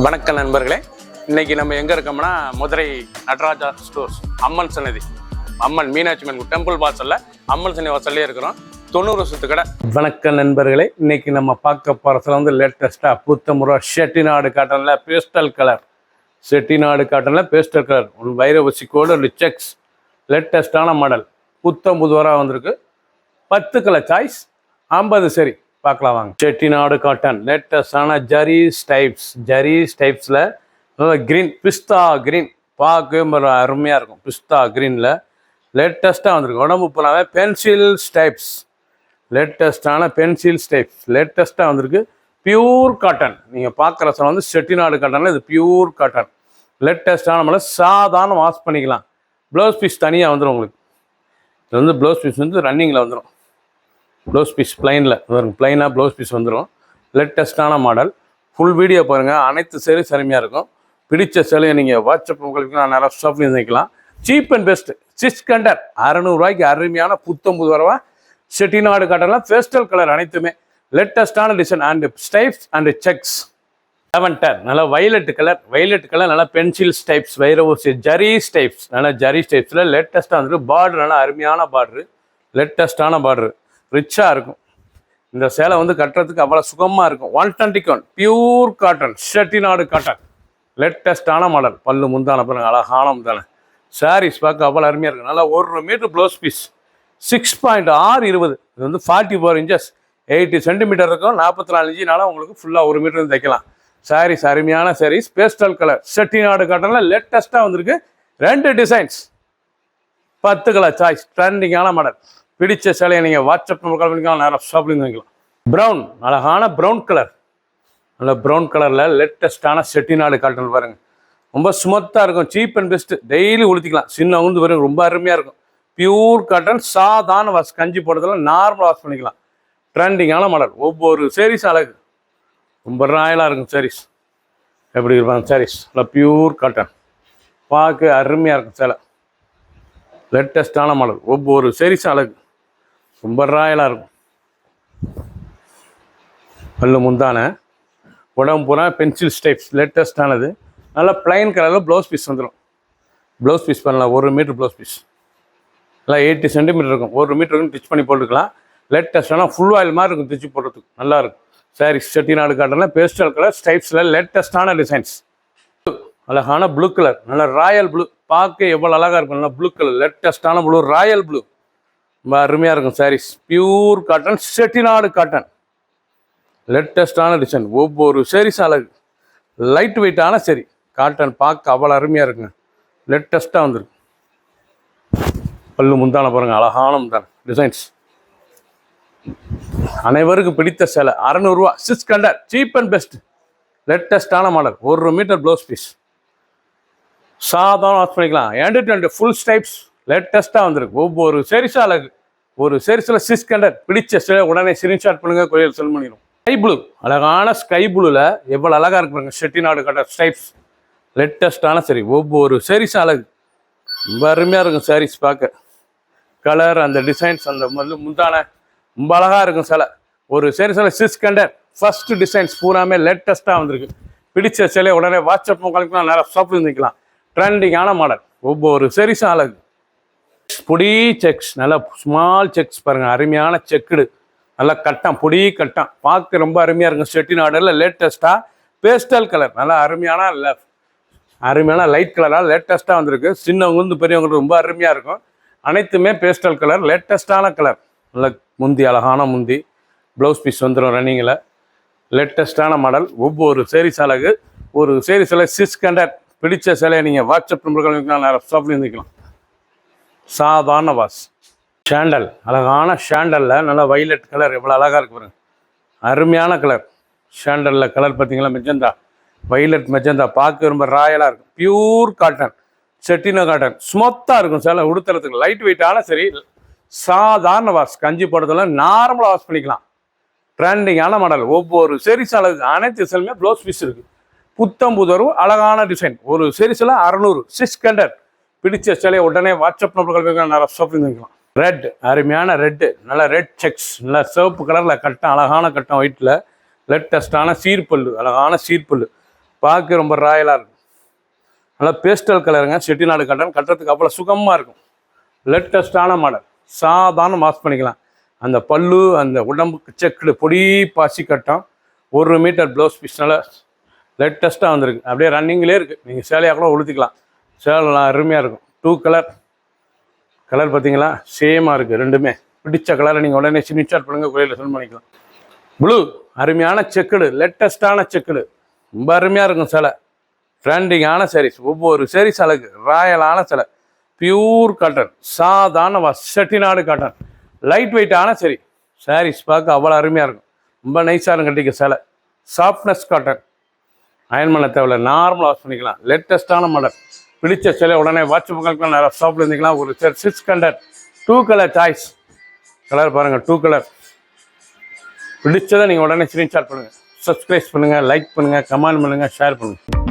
வணக்கம் நண்பர்களே, இன்னைக்கு நம்ம எங்க இருக்கோம்னா மதுரை நடராஜா ஸ்டோர்ஸ் அம்மன் சன்னதி, அம்மன் மீனாட்சி அம்மன் டெம்பிள் வாசல்ல அம்மன் சன்னதி வாசல்லே இருக்கிறோம். 90 வருஷத்து கடை. வணக்கம் நண்பர்களே, இன்னைக்கு நம்ம பார்க்க போறதுல வந்து லேட்டஸ்டா புத்தமுறை செட்டிநாடு காட்டன்ல பேஸ்டல் கலர், செட்டிநாடு காட்டன்ல பேஸ்டல் கலர் வைரவசி கோடு செக்ஸ் லேட்டஸ்டான மாடல் புத்தம் புதுவராக வந்திருக்கு. 10 கலர் சாய்ஸ், 50 சரி. பார்க்கலாம் வாங்க. செட்டிநாடு காட்டன் லேட்டஸ்டான ஜரி ஸ்டைப்ஸில் க்ரீன் பிஸ்தா க்ரீன் பார்க்கவே அருமையாக இருக்கும். பிஸ்தா க்ரீனில் லேட்டஸ்ட்டாக வந்திருக்கு. உடம்பு போனாவே பென்சில் ஸ்டைப்ஸ், லேட்டஸ்டான பென்சில் ஸ்டைப்ஸ் லேட்டஸ்ட்டாக வந்திருக்கு. Pure cotton. நீங்கள் பார்க்குற சொல்ல வந்து செட்டிநாடு காட்டனில் இது பியூர் காட்டன் லேட்டஸ்டான மேலே சாதாரண வாஷ் பண்ணிக்கலாம். ப்ளவுஸ் பீஸ் தனியாக வந்துடும் உங்களுக்கு. இது வந்து ப்ளவுஸ் பீஸ் வந்து ரன்னிங்கில் வந்துடும். ப்ளவுஸ் பீஸ் ப்ளைனில் வரும், ப்ளைனாக ப்ளவுஸ் பீஸ் வந்துடும். லேட்டஸ்ட்டான மாடல். ஃபுல் வீடியோ பாருங்கள். அனைத்து சேலையும் அருமையாக இருக்கும். பிடிச்ச சேலையை நீங்கள் வாட்ஸ்அப் உங்களுக்கு நான் நிறையா ஷாப்லேயும் நினைக்கலாம். சீப் அண்ட் பெஸ்ட் 600 600 அருமையான புத்தம்புது வரவா செட்டிநாடு காட்டன்லாம் பேஸ்டல் கலர் அனைத்துமே லேட்டஸ்ட்டான design and stripes and checks. Lavender நல்லா வைலட் கலர் நல்லா பென்சில் ஸ்டைப்ஸ் வைரவசி ஜரி ஸ்டைப்ஸ் நல்லா ஜரி ஸ்டைப்ஸில் லேட்டஸ்ட்டாக வந்துருக்கு. பார்டர் நல்லா அருமையான பார்டரு, லேட்டஸ்ட்டான பார்டரு, ரிச்சாக இருக்கும். இந்த சேலை வந்து கட்டுறதுக்கு அவ்வளோ சுகமாக இருக்கும். 121 பியூர் காட்டன் செட்டிநாடு காட்டன் லேட்டஸ்டான மாடல். பல்லு முந்தான பாருங்க, அழகான முந்தான. சாரீஸ் பார்க்க அவ்வளோ அருமையாக இருக்கும். நல்லா 1 மீட்டர் ப்ளவுஸ் பீஸ் 6.620. இது வந்து 44 இன்ச்சஸ் 80 சென்டிமீட்டர் இருக்கும். 44 இன்ச்சினால உங்களுக்கு ஃபுல்லாக 1 மீட்டர் தைக்கலாம். சாரீஸ் அருமையான சாரீஸ் பேஸ்டல் கலர் செட்டிநாடு காட்டனில் லேட்டஸ்ட்டாக வந்திருக்கு. 2 டிசைன்ஸ், 10 கலர் சாய்ஸ், ட்ரெண்டிங்கான மாடல். பிடிச்ச சேலையை நீங்கள் வாட்ஸ்அப் நம்பர் கால் பண்ணிக்கலாம், நேரம் ஷாப்லேருந்து வாங்கிக்கலாம். ப்ரௌன் அழகான ப்ரௌன் கலர், நல்ல ப்ரௌன் கலரில் லேட்டஸ்ட்டான செட்டிநாடு காட்டன் பாருங்கள். ரொம்ப ஸ்மூத்தாக இருக்கும். Cheap and best. டெய்லி உளுத்திக்கலாம். சின்ன உளுந்து பாருங்க, ரொம்ப அருமையாக இருக்கும். பியூர் காட்டன் சாதாரண வாஷ், கஞ்சி போடுறதுல நார்மல் வாஷ் பண்ணிக்கலாம். ட்ரெண்டிங்கான மாடல். ஒவ்வொரு சாரீஸ் அழகு, ரொம்ப ராயலாக இருக்கும். சாரீஸ் எப்படி இருப்பாங்க சாரீஸ் நல்லா பியூர் காட்டன் பார்க்க அருமையாக இருக்கும். சேலை லேட்டஸ்ட்டான மாடல். ஒவ்வொரு சாரீஸும் அழகு, ரொம்ப ராயலாக இருக்கும். பல்லு முந்தான, உடம்பு பூரா பென்சில் ஸ்டைப்ஸ் லேட்டஸ்டானது. நல்லா பிளைன் கலரில் ப்ளவுஸ் பீஸ் வந்துடும். ப்ளவுஸ் பீஸ் பண்ணலாம். 1 மீட்டர் ப்ளவுஸ் பீஸ் நல்லா 80 சென்டிமீட்டர் இருக்கும். 1 மீட்டருக்கு ஸ்டிச் பண்ணி போட்டுக்கலாம். லேட்டஸ்டான ஃபுல் ஆயில் மாதிரி இருக்கும் தைச்சி போடுறதுக்கு, நல்லாயிருக்கும். சாரீஸ் செட்டிநாடு காட்டனில் பேஸ்டல் கலர் ஸ்டைப்ஸில் லேட்டஸ்டான டிசைன்ஸ். அழகான ப்ளூ கலர், நல்ல ராயல் ப்ளூ பார்க்க எவ்வளோ அழகாக இருக்கும். நல்லா ப்ளூ கலர் லேட்டஸ்டான ப்ளூ, ராயல் ப்ளூ ரொம்ப அருமையாக இருக்கும். Saris pure cotton Chettinad cotton லேட்டஸ்டான டிசைன். ஒவ்வொரு சாரீஸ் அழகு, லைட் வெயிட்டான சரி காட்டன் பார்க்க அவ்வளோ அருமையாக இருக்குங்க. லேட்டஸ்ட்டாக வந்துருக்கு. பல்லு முந்தான பாருங்கள், அழகான முந்தான டிசைன்ஸ். அனைவருக்கும் பிடித்த சேலை 600 ரூபா 600 சீப் அண்ட் பெஸ்ட் லேட்டஸ்டான மாடல். 1 மீட்டர் ப்ளவுஸ் பீஸ் சாதாரண வாஷ் பண்ணிக்கலாம். எண்ட் ஃபுல் ஸ்டைப்ஸ் லேட்டஸ்ட்டாக வந்திருக்கு. ஒவ்வொரு சாரீஸும் அழகு. ஒரு சாரீஸில் 600. பிடிச்ச சேலை உடனே ஸ்க்ரீன்ஷாட் பண்ணுங்கள், கொரியர் செல் பண்ணிடும். ஸ்கை ப்ளூ அழகான ஸ்கை ப்ளூவில் எவ்வளோ அழகாக இருக்குங்க. செட்டிநாடு காட்டன் ஸ்டைப்ஸ் லேட்டஸ்ட்டான சரி. ஒவ்வொரு சாரீஸும் அழகு, ரொம்ப அருமையாக இருக்கும். சாரீஸ் பார்க்க கலர் அந்த டிசைன்ஸ் அந்த முந்தான ரொம்ப அழகாக இருக்கும் சேலை. ஒரு சாரீஸில் 600. ஃபர்ஸ்ட் டிசைன்ஸ் பூராமே லேட்டஸ்ட்டாக வந்திருக்கு. பிடிச்ச சேலை உடனே வாட்ஸ்அப் கலக்கலாம், நேரம் ஷாப்பில் நிற்கலாம். ட்ரெண்டிங்கான மாடல். ஒவ்வொரு சாரீஸும் அழகு. பொடி செக்ஸ் நல்லா ஸ்மால் செக்ஸ் பாருங்கள், அருமையான செக்குடு நல்லா கட்டம், பொடி கட்டம் பார்க்க ரொம்ப அருமையாக இருக்கும். செட்டிநாடுல லேட்டஸ்ட்டாக பேஸ்டல் கலர் நல்லா அருமையான லைட் கலராக லேட்டஸ்ட்டாக வந்திருக்கு. சின்னவங்க வந்து பெரியவங்களுக்கு ரொம்ப அருமையாக இருக்கும். அனைத்துமே பேஸ்டல் கலர் லேட்டஸ்ட்டான கலர். நல்ல முந்தி, அழகான முந்தி, ப்ளவுஸ் பீஸ் வந்துடும் ரன்னிங்கில். லேட்டஸ்ட்டான மாடல். ஒவ்வொரு சாரீஸ் அழகு. ஒரு சாரீஸில் 600. பிடிச்ச சேலையை நீங்கள் வாட்ஸ்அப் நம்பர்கள் நேரம் ஷாப்லேயும் இருந்துக்கலாம். சாதாரண வாஷ். ஷாண்டல் அழகான ஷாண்டலில் நல்லா வைலட் கலர் எவ்வளோ அழகாக இருக்கு பாருங்க, அருமையான கலர். ஷாண்டலில் கலர் பார்த்தீங்களா, மெஜந்தா, வைலட் மெஜந்தா பார்க்க ரொம்ப ராயலாக இருக்கும். பியூர் காட்டன் செட்டினா காட்டன் ஸ்மூத்தாக இருக்கும். சேலை உடுத்துறதுக்கு லைட் வெயிட்டான சரி. சாதாரண வாஷ், கஞ்சி போடுறதுல நார்மலாக வாஷ் பண்ணிக்கலாம். ட்ரெண்டிங்கான மாடல். ஒவ்வொரு சாரீஸ் அழகு. அனைத்து சேலுமே ப்ளவுஸ் பீஸ் இருக்குது. புத்தம் புதரும் அழகான டிசைன். ஒரு சாரீஸில் 600 600. பிடிச்ச சேலையை உடனே வாட்ஸ்அப் நம்பர்கள் நிறைய ஷாப்பிங் பண்ணிக்கலாம். ரெட் அருமையான ரெட்டு, நல்லா ரெட் செக்ஸ், நல்லா சிவப்பு கலரில் கட்டம், அழகான கட்டம் ஒயிட்டில் லேட்டஸ்டான சீர்பல்லு, அழகான சீர்பல்லு பார்க்க ரொம்ப ராயலாக இருக்கும். நல்லா பேஸ்டல் கலருங்க. செட்டிநாடு காட்டன் கட்டுறதுக்கு அவ்வளோ சுகமாக இருக்கும். லேட்டஸ்டான மாடல். சாதாரண வாஷ் பண்ணிக்கலாம். அந்த பல்லு அந்த உடம்புக்கு செக்குடு பொடி பாசி கட்டம் 1 மீட்டர் ப்ளவுஸ் பீஸ்னால லேட்டஸ்ட்டாக வந்திருக்கு. அப்படியே ரன்னிங்லேயே இருக்குது. நீங்கள் சேலையாக கூட உளுத்திக்கலாம். சேலைலாம் அருமையாக இருக்கும். 2 கலர் பார்த்தீங்களா சேமாக இருக்குது. ரெண்டுமே பிடிச்ச கலரை நீங்கள் உடனே ஸ்கிரீன்ஷாட் பண்ணுங்கள், கோயிலில் சென்ட் பண்ணிக்கலாம். ப்ளூ அருமையான செக்குடு, லேட்டஸ்ட்டான செக்குடு, ரொம்ப அருமையாக இருக்கும் சேலை. ட்ரெண்டிங்கான சாரீஸ். ஒவ்வொரு சாரீஸ் அழகு. ராயலான சேலை. Pure cotton. சாதாரண செட்டிநாடு காட்டன். லைட் வெயிட்டான சரி சாரீஸ் பார்க்க அவ்வளோ அருமையாக இருக்கும். ரொம்ப நைஸாக கட்டிக்க சேலை. Softness cotton. அயன் பண்ண தேவையில்ல, நார்மலாக வாஷ் பண்ணிக்கலாம். லேட்டஸ்ட்டான மாடல். பிடிச்ச சேலை உடனே வாட்ஸ்அப்புக்கு நிறைய ஷாப்பில் இருந்துக்கலாம். ஒரு 600 2 கலர் சாய்ஸ். கலர் பாருங்கள், 2 கலர். பிடிச்சதை நீங்கள் உடனே ஸ்க்ரீன்ஷாட் பண்ணுங்கள், சப்ஸ்கிரைப் பண்ணுங்கள், லைக் பண்ணுங்கள், கமெண்ட் பண்ணுங்கள், ஷேர் பண்ணுங்கள்.